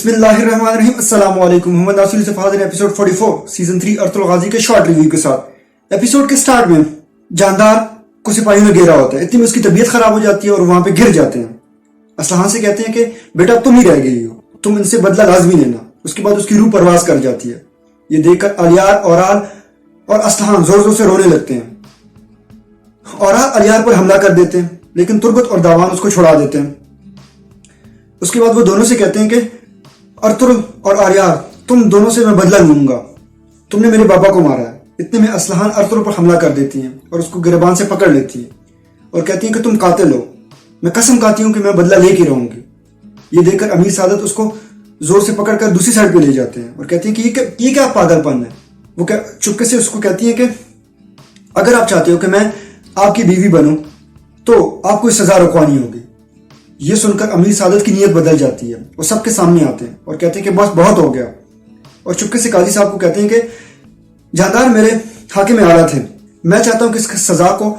बिस्मिल्लाहिर्रहमानिर्रहीम। अस्सलाम वालेकुम। मोहम्मद नासिर से फाजिल एपिसोड 44 सीजन 3 अर्तुल गाजी के शॉर्ट रिव्यू के साथ। एपिसोड के स्टार्ट में जानदार को सिपाहियों ने घेरा होता है, इतनी में उसकी तबीयत खराब हो जाती है और वहां पे गिर जाते हैं। असलहान से कहते हैं कि बेटा तुम ही रह गई हो, तुम इनसे बदला लाजमी लेना। उसके बाद उसकी रूह परवाज कर जाती है। ये देखकर अलियार, औराल और असलहान जोर जोर से रोने लगते हैं। औराल अलियार पर हमला कर देते हैं, लेकिन तुर्गत और दावान उसको छुड़ा देते हैं। उसके बाद वो दोनों से कहते हैं कि अर्तुगरुल और आर्यार, तुम दोनों से मैं बदला लूंगा, तुमने मेरे बाबा को मारा है। इतने में असलहान अर्तुगरुल पर हमला कर देती हैं और उसको गिरबान से पकड़ लेती है और कहती हैं कि तुम कातिल हो, मैं कसम खाती हूं कि मैं बदला लेके रहूंगी। ये देखकर अमीर सादत उसको जोर से पकड़कर दूसरी साइड पे ले जाते हैं और कहती हैं कि ये क्या पागलपन है। वो चुपके से उसको कहती है कि अगर आप चाहते हो कि मैं आपकी बीवी बनूं तो आपको इस सजा रुकवानी होगी। ये सुनकर अमीर सादत की नीयत बदल जाती है। वो सबके सामने आते हैं और कहते हैं कि बस बहुत हो गया, और चुपके से काजी साहब को कहते हैं कि जानदार मेरे हाकिम आला थे, मैं चाहता हूं कि इस सजा को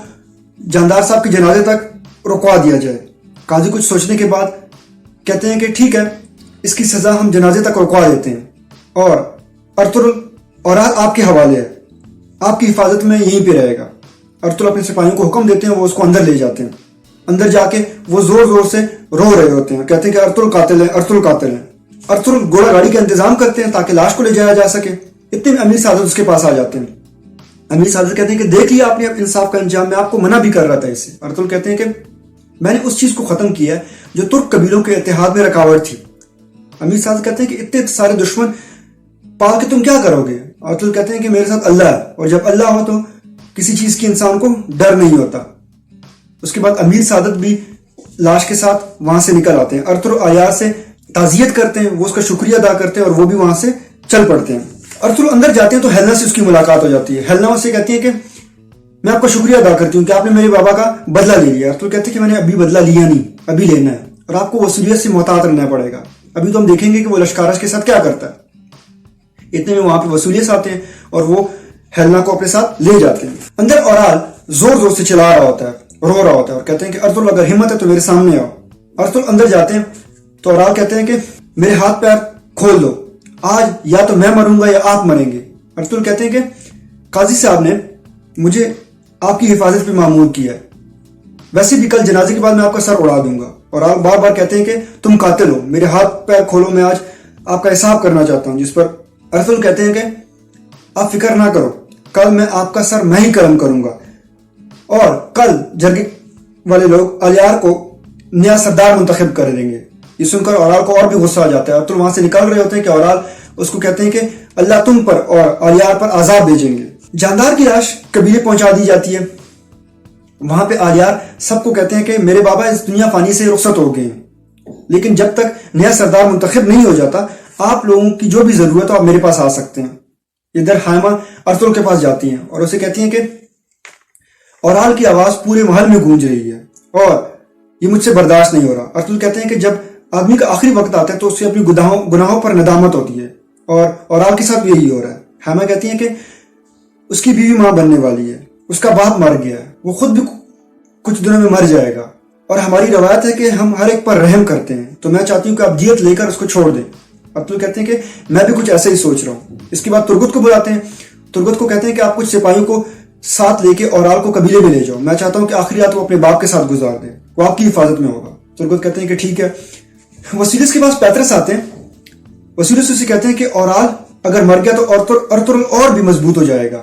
जानदार साहब के जनाजे तक रुकवा दिया जाए। काजी कुछ सोचने के बाद कहते हैं कि ठीक है, इसकी सजा हम जनाजे तक रुकवा देते हैं और अर्तुगरुल और आपके हवाले है, आपकी हिफाजत में यहीं पे रहेगा। अर्तुगरुल अपने सिपाहियों को हुक्म देते हैं, वो उसको अंदर ले जाते हैं। अंदर जाके वो जोर जोर से रो रहे होते हैं, कहते हैं कि अर्तुगरुल कातिल है, अर्तुगरुल कातिल है। अर्तुगरुल घोड़ा गाड़ी का इंतजाम करते हैं ताकि लाश को ले जाया जा सके। इतने में अमीर सादत उसके पास आ जाते हैं। अमीर सादत कहते हैं कि देख लिया आपने अब इंसाफ का अंजाम, मैं आपको मना भी कर रहा था इससे। अर्तुगरुल कहते हैं कि मैंने उस चीज को खत्म किया है जो तुर्क कबीलों के इत्तेहाद में रुकावट थी। अमीर सादत कहते हैं कि इतने सारे दुश्मन पाल के तुम क्या करोगे। अर्तुगरुल कहते हैं कि मेरे साथ अल्लाह है, और जब अल्लाह हो तो किसी चीज की इंसान को डर नहीं होता। उसके बाद अमीर सादत भी लाश के साथ वहां से निकल आते हैं। अर्तुगरुल आयार से ताजियत करते हैं, वो उसका शुक्रिया अदा करते हैं और वो भी वहां से चल पड़ते हैं। अर्तुगरुल अंदर जाते हैं तो हेलना से उसकी मुलाकात हो जाती है। हेलना उससे कहती है कि मैं आपका शुक्रिया अदा करती हूँ कि आपने मेरे बाबा का बदला ले लिया। अर्तुगरुल कहते हैं कि मैंने अभी बदला लिया नहीं, अभी लेना है और आपको वसूलियत से मोहतात रहना पड़ेगा। अभी तो हम देखेंगे कि वो लश्कारश के साथ क्या करता है। इतने में वहां पे वसूलियत आते हैं और वो हेलना को अपने साथ ले जाते हैं। अंदर औराल जोर जोर से चिल्ला रहा होता है, रो रहा होता है और कहते हैं कि अर्तुगरुल अगर हिम्मत है तो मेरे सामने आओ। अर्तुगरुल अंदर जाते हैं तो औराल कहते हैं कि मेरे हाथ पैर खोल दो, आज या तो मैं मरूंगा या आप मरेंगे। अर्तुगरुल कहते हैं कि काजी साहब ने मुझे आपकी हिफाजत पे मामूर किया है, वैसे भी कल जनाजे के बाद मैं आपका सर उड़ा दूंगा। और आप बार बार कहते हैं कि तुम कातिल हो, मेरे हाथ पैर खोलो, मैं आज आपका हिसाब करना चाहता हूं। जिस पर अर्तुगरुल कहते हैं कि आप फिक्र ना करो, कल मैं आपका सर मैं ही कलम करूंगा और कल जरगे वाले लोग अलियार को नया सरदार मुंतखब कर देंगे। ये सुनकर औराल को और भी गुस्सा आ जाता है। अर्तुगरुल वहां से निकल रहे होते हैं कि औराल उसको कहते हैं कि अल्लाह तुम पर और अलियार पर आजाब भेजेंगे। जानदार की लाश कबीले पहुंचा दी जाती है। वहां पे आलियार सबको कहते हैं कि मेरे बाबा इस दुनिया फानी से रुखसत हो गए हैं, लेकिन जब तक नया सरदार मुंतखब नहीं हो जाता आप लोगों की जो भी जरूरत हो आप मेरे पास आ सकते हैं। इधर हायमा अर्तुगरुल के पास जाती हैं और उसे कहती हैं कि औराल की आवाज पूरे महल में गूंज रही है और ये मुझसे बर्दाश्त नहीं हो रहा। अर्तुगरुल कहते हैं कि जब आदमी का आखिरी वक्त आता है तो उससे अपनी गुनाहों पर नदामत होती है और औराल के साथ भी यही हो रहा है। हायमा कहती है कि उसकी बीवी मां बनने वाली है, उसका बाप मर गया है, वो खुद भी कुछ दिनों में मर जाएगा और हमारी रवायत है कि हम हर एक पर रहम करते हैं, तो मैं चाहती हूँ कि आप दियत लेकर उसको छोड़ दें। अर्तुगरुल कहते हैं कि मैं भी कुछ ऐसे ही सोच रहा हूँ। इसके बाद तुर्गत को बुलाते हैं। तुर्गत को कहते हैं कि आप कुछ सिपाहियों को साथ लेके औराल को कबीले में ले जाओ, मैं चाहता हूँ कि आखिरी रात वो अपने बाप के साथ गुजार दे, वो आपकी हिफाजत में होगा। तुर्गत कहते हैं कि ठीक है। वसीलिस के पास पैतरस आते हैं। वसीलिस उसे कहते हैं कि औराल अगर मर गया तो अर्तुगरुल और भी मजबूत हो जाएगा।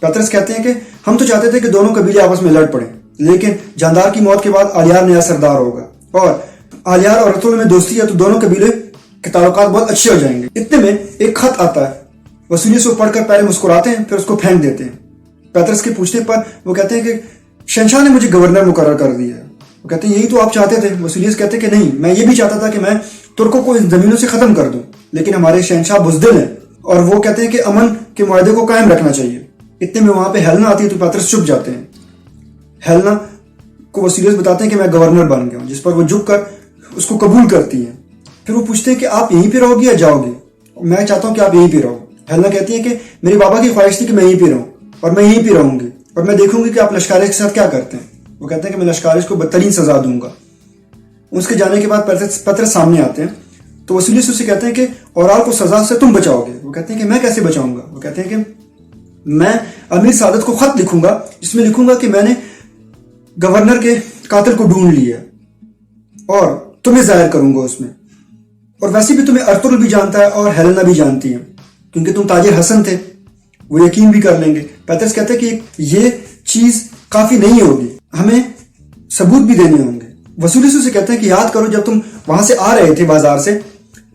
पैतरस कहते हैं कि हम तो चाहते थे कि दोनों कबीले आपस में लड़ पड़े, लेकिन जानदार की मौत के बाद आलियार नया सरदार होगा और आलियार और अर्तुगरुल में दोस्ती है तो दोनों कबीले के ताल्लुकात बहुत अच्छे हो जाएंगे। इतने में एक खत आता है। वसीलिस को पढ़कर पहले मुस्कुराते हैं, फिर उसको फेंक देते हैं। पैतरस के पूछने पर वो कहते हैं कि शहंशाह ने मुझे गवर्नर मुकर्रर कर दिया है। वो कहते हैं यही तो आप चाहते थे। वसीलिस कहते हैं कि नहीं, मैं ये भी चाहता था कि मैं तुर्कों को इन जमीनों से खत्म कर दूं, लेकिन हमारे शहंशाह बुज़दिल हैं और वो कहते हैं कि अमन के मुआहदे को कायम रखना चाहिए। इतने में वहां पे हेलना आती है तो पैतरस चुप जाते हैं। हेलना को वसीलिस बताते हैं कि मैं गवर्नर बन गया हूं, जिस पर वो झुक कर उसको कबूल करती है। फिर वो पूछते हैं कि आप यहीं पे रहोगे या जाओगे। मैं चाहता हूं कि आप यहीं पे रहो। हेलना कहती है कि मेरे बाबा की ख्वाहिश थी कि मैं यहीं पे रहूं और मैं यहीं पे रहूंगी और मैं देखूंगी कि आप लश्कारिश के साथ क्या करते हैं। वो कहते हैं कि मैं लश्कारिश को बदतरीन सजा दूंगा। उसके जाने के बाद पैतरस सामने आते हैं تو وصولی سے اسے کہتے ہیں کہ اورال کو سزا سے تم بچاؤ گے. وہ کہتے ہیں کہ میں کیسے بچاؤں گا؟ وہ کہتے ہیں کہ میں امیر سعادت کو خط لکھوں گا جس میں لکھوں گا کہ میں نے گورنر کے قاتل کو ڈھونڈ لیا اور تمہیں ظاہر کروں گا اس میں. اور ویسے بھی تمہیں ارطغرل بھی جانتا ہے اور ہیلینا بھی جانتی ہے کیونکہ تم تاجر حسن تھے. وہ یقین بھی کر لیں گے. پیترس کہتے ہیں کہ یہ چیز کافی نہیں ہوگی, ہمیں ثبوت بھی دینے ہوں گے. وسولیس سے کہتے ہیں کہ یاد کرو جب تم وہاں سے آ رہے تھے بازار سے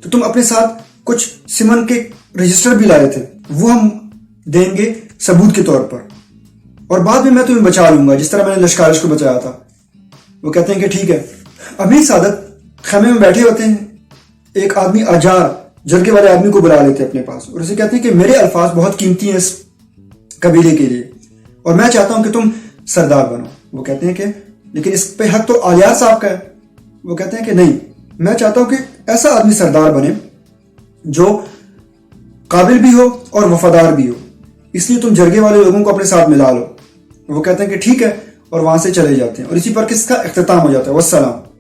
تو تم اپنے ساتھ کچھ سمن کے رجسٹر بھی لائے تھے, وہ ہم دیں گے ثبوت کے طور پر, اور بعد میں تمہیں بچا لوں گا جس طرح میں نے لشکارش کو بچایا تھا. وہ کہتے ہیں کہ ٹھیک ہے. امیر سعادت خیمے میں بیٹھے ہوتے ہیں. ایک آدمی اجار جرگے والے آدمی کو بلا لیتے اپنے پاس اور اسے کہتے ہیں کہ میرے الفاظ بہت قیمتی ہیں اس قبیلے کے لیے اور میں چاہتا ہوں کہ تم سردار بنو. وہ کہتے ہیں کہ لیکن اس پہ حق تو آلیار صاحب کا ہے. وہ کہتے ہیں کہ نہیں, میں چاہتا ہوں کہ ایسا آدمی سردار بنے جو قابل بھی ہو اور وفادار بھی ہو, اس لیے تم جرگے والے لوگوں کو اپنے ساتھ ملا لو. وہ کہتے ہیں کہ ٹھیک ہے اور وہاں سے چلے جاتے ہیں اور اسی پر کس کا اختتام ہو جاتا ہے. والسلام.